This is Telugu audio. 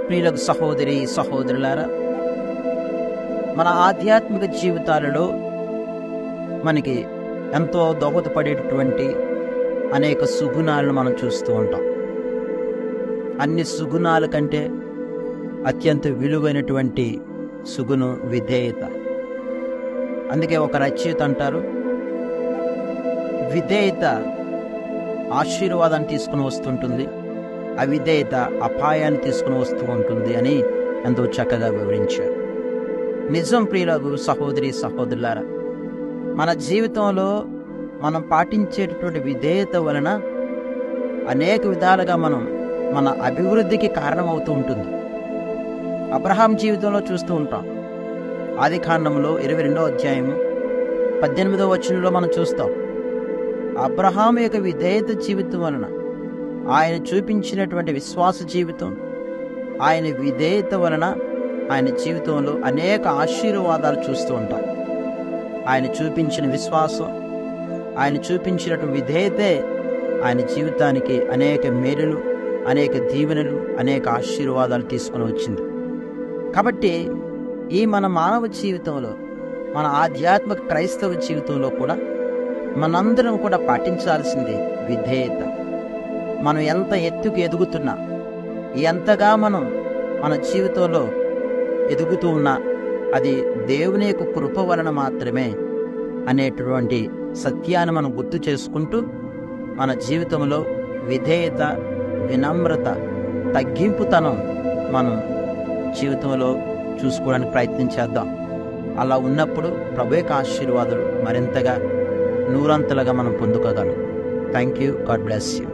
ప్రియులకు సహోదరి సహోదరులారా, మన ఆధ్యాత్మిక జీవితాలలో మనకి ఎంతో దోహదపడేటటువంటి అనేక సుగుణాలను మనం చూస్తూ ఉంటాం. అన్ని సుగుణాల కంటే అత్యంత విలువైనటువంటి సుగుణం విధేయత. అందుకే ఒక రచయిత అంటారు, విధేయత ఆశీర్వాదాన్ని తీసుకుని వస్తుంటుంది, అవిధేయత అపాయాన్ని తీసుకుని వస్తూ ఉంటుంది అని ఎంతో చక్కగా వివరించారు. నిజం ప్రియులకు సహోదరి సహోదరులారా, మన జీవితంలో మనం పాటించేటటువంటి విధేయత వలన అనేక విధాలుగా మన అభివృద్ధికి కారణమవుతూ ఉంటుంది. అబ్రహాం జీవితంలో చూస్తూ ఉంటాం. ఆదికాండంలో 22వ అధ్యాయము 18వ వచనంలో మనం చూస్తాం. అబ్రహాం యొక్క విధేయత జీవితం వలన, ఆయన చూపించినటువంటి విశ్వాస జీవితం, ఆయన విధేయత వలన ఆయన జీవితంలో అనేక ఆశీర్వాదాలు చూస్తూ ఉంటాం. ఆయన చూపించిన విశ్వాసం, ఆయన చూపించినటువంటి విధేయతే ఆయన జీవితానికి అనేక మేలులు, అనేక దీవెనలు, అనేక ఆశీర్వాదాలు తీసుకుని వచ్చింది. కాబట్టి ఈ మన మానవ జీవితంలో, మన ఆధ్యాత్మిక క్రైస్తవ జీవితంలో కూడా మనందరం కూడా పాటించాల్సింది విధేయత. మనం ఎంత ఎత్తుకు ఎదుగుతున్నా, ఎంతగా మనం మన జీవితంలో ఎదుగుతూ ఉన్నా, అది దేవుని యొక్క కృప వలన మాత్రమే అనేటువంటి సత్యాన్ని మనం గుర్తు చేసుకుంటూ మన జీవితంలో విధేయత, వినమ్రత, తగ్గింపుతనం మనం జీవితంలో చూసుకోవడానికి ప్రయత్నం చేద్దాం. అలా ఉన్నప్పుడు ప్రభు యొక్క ఆశీర్వాదాలు మరింతగా నూరంతలుగా మనం పొందుకోగలం. Thank you. God bless you.